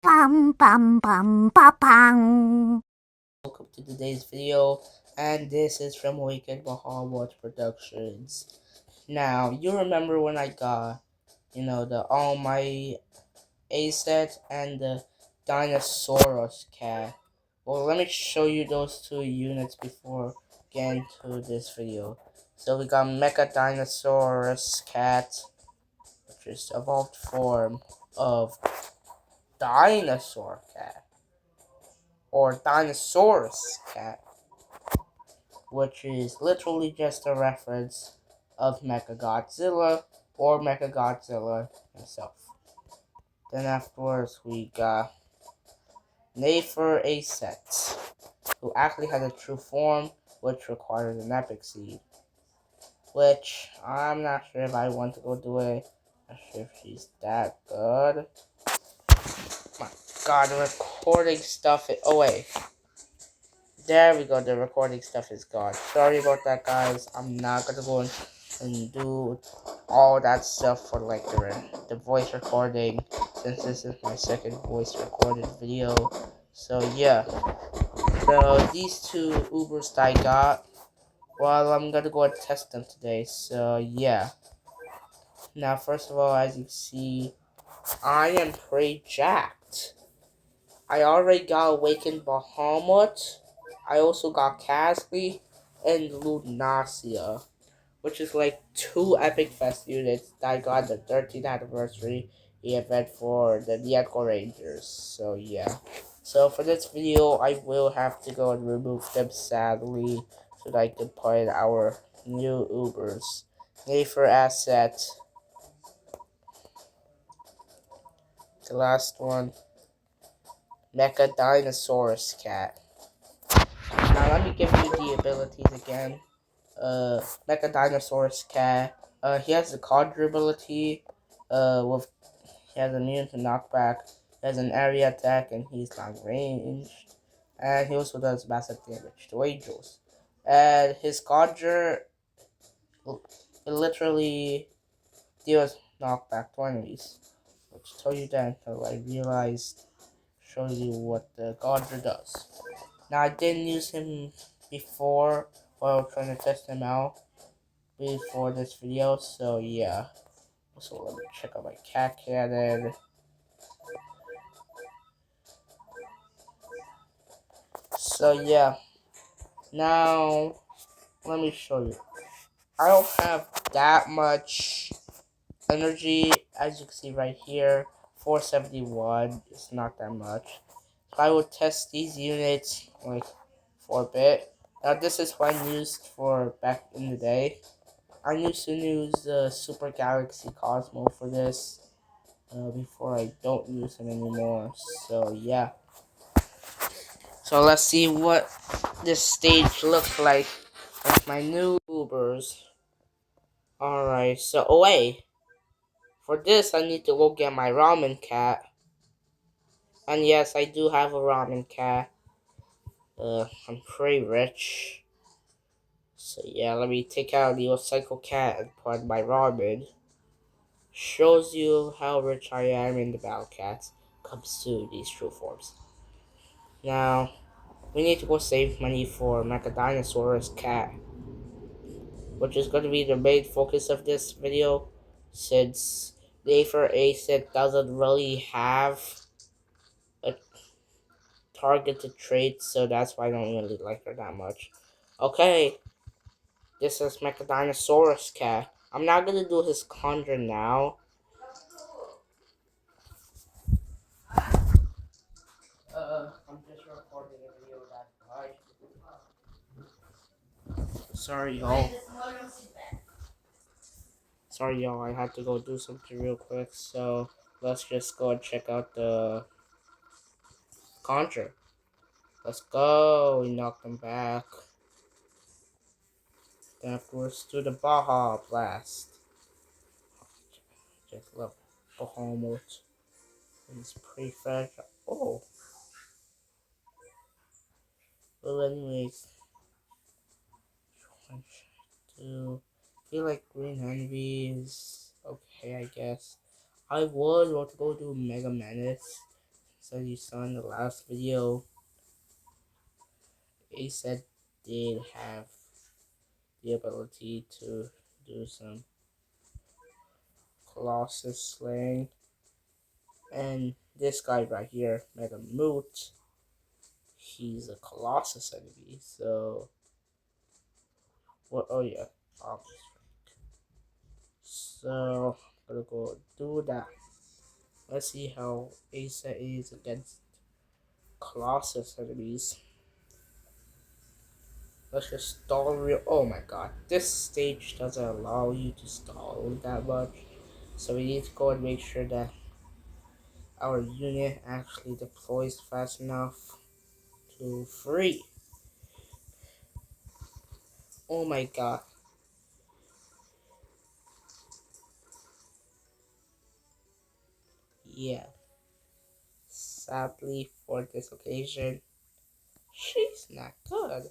Bum bum bum ba bang. Welcome to today's video, and this is from Wicked Watch Productions. Now, you remember when I got, the All My A set and the Dinosaurus Cat? Well, let me show you those two units before getting to this video. So we got Mecha Dinosaurus Cat, which is evolved form of Dinosaur Cat, or Dinosaurus Cat, which is literally just a reference of Mechagodzilla or Mechagodzilla himself. Then afterwards we got Nefer Aset, who actually had a true form, which required an epic seed. Which I'm not sure if I want to go do it. Not sure if she's that good. My god, the recording stuff oh wait. There we go, the recording stuff is gone. Sorry about that, guys. I'm not gonna go and do all that stuff for like the voice recording, since this is my second voice recorded video. So yeah, so these two Ubers that I got, well, I'm gonna go and test them today. So yeah, now first of all, as you see, I am pretty jacked. I already got Awakened Bahamut. I also got Casly and Lunacia, which is like two Epic Fest units that I got the 13th anniversary event for the Diaco Rangers. So yeah. So for this video, I will have to go and remove them sadly, so that I can put in our new Ubers. Nafer Asset, the last one, Mecha Dinosaurus Cat. Now let me give you the abilities again. Mecha Dinosaurus Cat. He has the Conjure ability. With he has immune to knockback. He has an area attack, and he's long ranged. And he also does massive damage to angels. And his Conjure, it literally deals knockback to enemies. Which tell you that until I realized, show you what the Conjure does. Now I didn't use him before while trying to test him out before this video, so yeah. So let me check out my cat cannon. So yeah, now let me show you. I don't have that much energy, as you can see right here. 471 is not that much. So I will test these units like for a bit. Now this is what I used for back in the day. I used to use the Super Galaxy Cosmo for this before I don't use it anymore. So yeah. So let's see what this stage looks like with my new Ubers. Alright, so oh wait. For this I need to go get my ramen cat. And yes, I do have a ramen cat. I'm pretty rich. So yeah, let me take out the Psycho Cat and put my ramen. Shows you how rich I am in the battle cats comes to these true forms. Now, we need to go save money for Mechadinosaurus Cat, which is going to be the main focus of this video, since the for A set doesn't really have a targeted trait, so that's why I don't really like her that much. Okay, this is Mechadinosaurus Cat. I'm not going to do his conjure now. I'm just recording a video that Sorry, y'all. Sorry, y'all. I had to go do something real quick. So let's just go and check out the Conjure. Let's go. We knocked them back. Then afterwards to the Baja Blast. Just love Bahamut. It's pretty fragile. Oh. Well, anyways. To feel like Green Envy is okay, I guess. I would want to go do Mega Menace. So you saw in the last video, Ace did have the ability to do some Colossus slaying. And this guy right here, Mega Moot, he's a Colossus enemy. So, what? Oh yeah, so I'm gonna go do that. Let's see how Ace is against Colossus enemies. Let's just stall real. Oh my god, this stage doesn't allow you to stall that much. So we need to go and make sure that our unit actually deploys fast enough to free. Oh my god. Yeah. Sadly for this occasion, she's not good.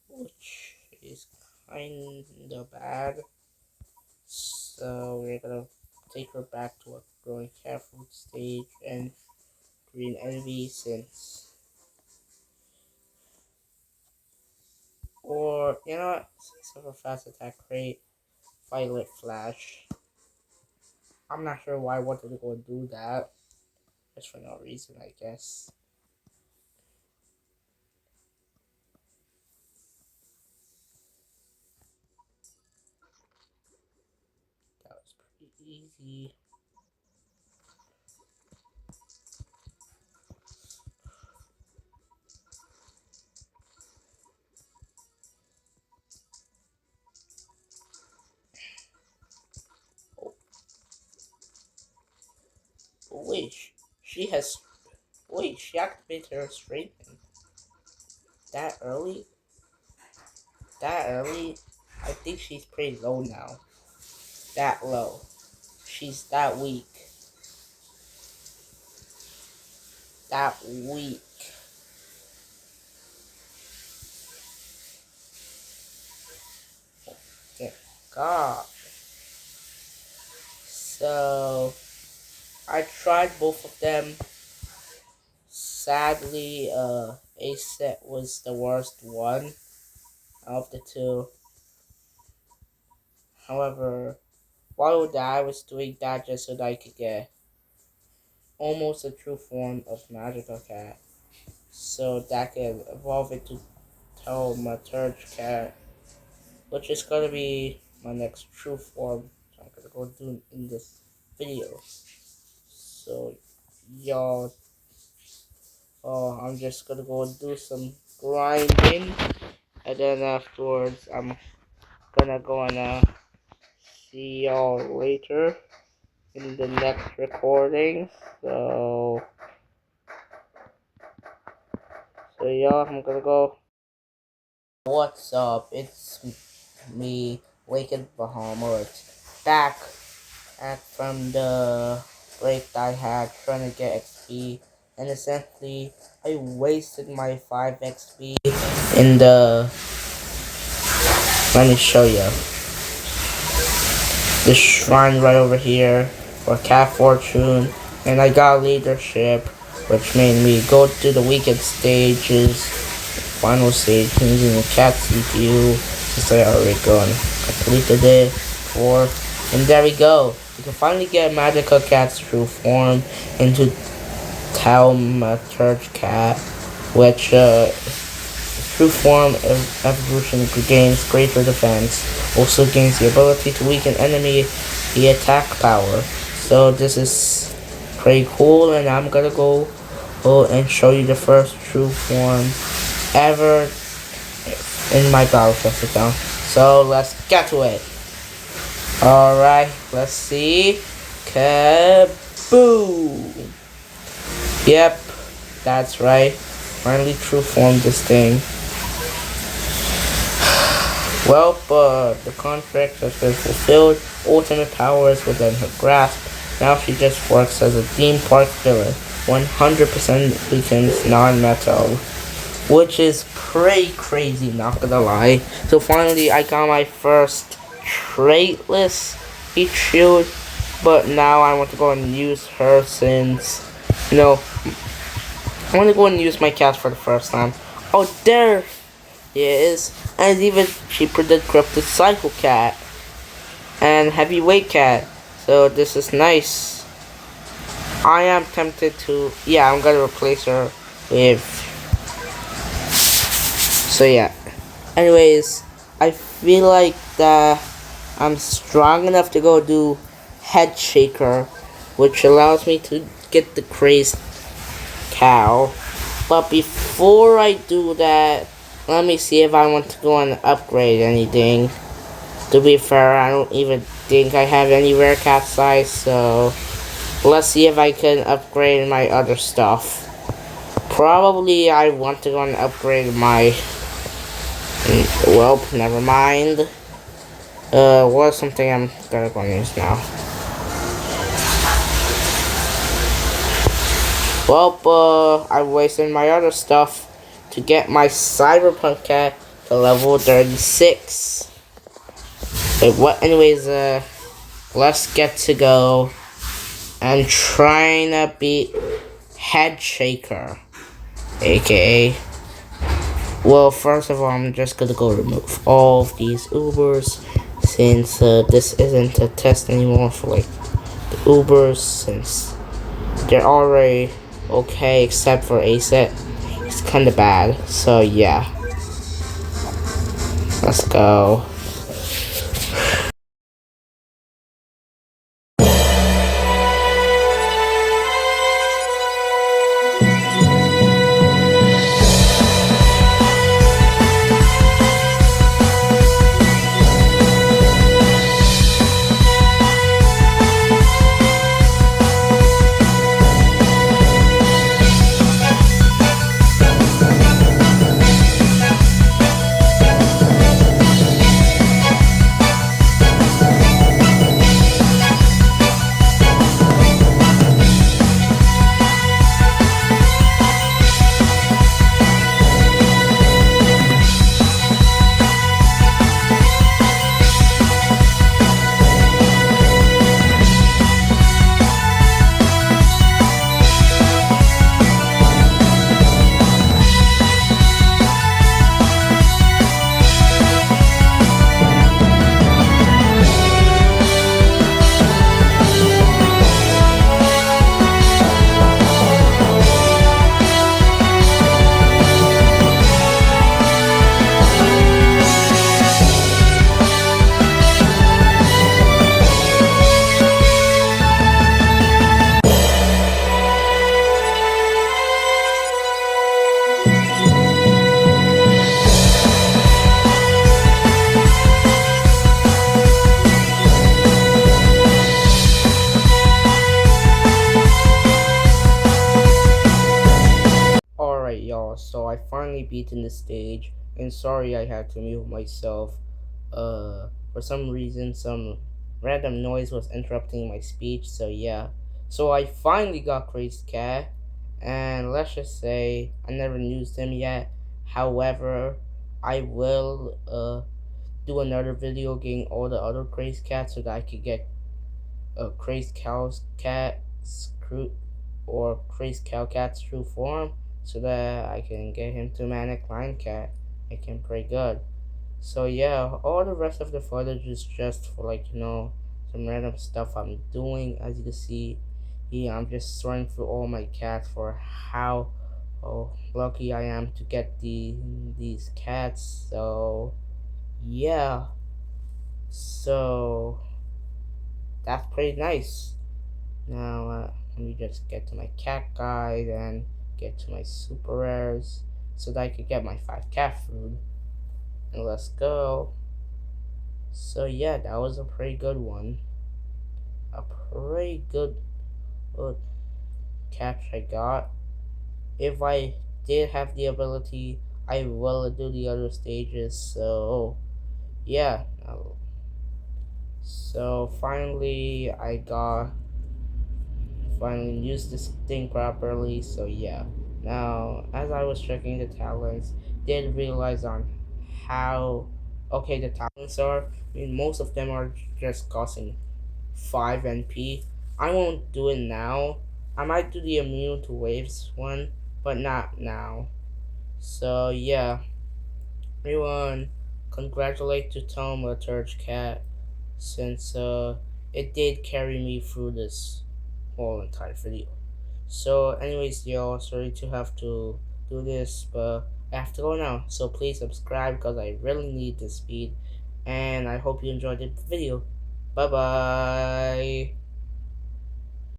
Which is kinda bad. So we're gonna take her back to a growing careful stage and green envy since, or you know what, since of a fast attack rate, violet flash. I'm not sure why I wanted to go do that. Just for no reason, I guess. That was pretty easy. Oh, but wait, she has. Wait, she activated her strengthening that early? That early? I think she's pretty low now. That low. She's that weak. That weak. Yeah. God. So I tried both of them. Sadly, Ace was the worst one of the two. However, why would I was doing that just so that I could get almost a true form of Magical Cat. So that can evolve into Thaumaturge Cat, which is gonna be my next true form. So I'm gonna go do in this video. So y'all, I'm just gonna go do some grinding, and then afterwards I'm gonna go and see y'all later in the next recording. So yeah, I'm gonna go. What's up? It's me, Wicked Bahamut, back from the break that I had trying to get XP, and essentially I wasted my 5 XP in the. Let me show you. This shrine right over here for Cat Fortune, and I got leadership, which made me go through the weekend stages, final stage using the Cat CPU, since I already completed it before. And there we go. You can finally get Magical Cat's true form into Thaumaturge Cat, which true form of evolution gains greater defense. Also gains the ability to weaken enemy the attack power. So this is pretty cool, and I'm gonna go and show you the first true form ever in my Battlefield account. So let's get to it. Alright, let's see. Kaboo! Yep, that's right. Finally true formed this thing. Well, but the contract has been fulfilled. Ultimate power is within her grasp. Now she just works as a theme park villain. 100% weakens non-metal. Which is pretty crazy, not gonna lie. So finally I got my first traitless heat shield. But now I want to go and use her since You know, I want to go and use my cat for the first time. Oh, there he is. And even cheaper than Cryptid Cycle Cat and Heavyweight Cat. So this is nice. I am tempted to, yeah, I'm gonna replace her with, so yeah. Anyways, I feel like that I'm strong enough to go do Head Shaker, which allows me to get the crazed cow. But before I do that, let me see if I want to go and upgrade anything. To be fair, I don't even think I have any rare cat size, so let's see if I can upgrade my other stuff. Probably I want to go and upgrade my, well, never mind. What's something I'm gonna go and use now? Well, I wasted my other stuff to get my Cyberpunk cat to level 36. Wait, what? Anyways, let's get to go and trying to beat Head Shaker, aka. Well, first of all, I'm just gonna go remove all of these Ubers since this isn't a test anymore for like the Ubers since they're already okay except for ASET. It's kinda bad. So yeah. Let's go. Alright, y'all, so I finally beaten the stage, and sorry I had to mute myself. For some reason, some random noise was interrupting my speech, so yeah. So I finally got Crazed Cat, and let's just say I never used him yet. However, I will, do another video getting all the other Crazed Cats so that I could get a Crazed Cow's Cat, Screw, or Crazed Cow Cat's true form so that I can get him to Manic Lion Cat. I can pretty good. So yeah, all the rest of the footage is just for like, some random stuff I'm doing. As you can see, yeah, I'm just sorting through all my cats for how lucky I am to get these cats. So yeah, so that's pretty nice. Now, let me just get to my cat guide and get to my super rares so that I could get my 5 cat food. And let's go. So yeah, that was a pretty good one. A pretty good catch I got. If I did have the ability, I will do the other stages. So yeah. So finally, I finally used this thing properly. So yeah. Now, as I was checking the talents, did realize on how okay the talents are. I mean, most of them are just costing 5 NP. I won't do it now, I might do the immune to waves one, but not now. So yeah, everyone, congratulate to Thaumaturge Cat since it did carry me through this whole entire video. So anyways, y'all, sorry to have to do this, but I have to go now. So please subscribe because I really need this speed, and I hope you enjoyed the video. Bye bye.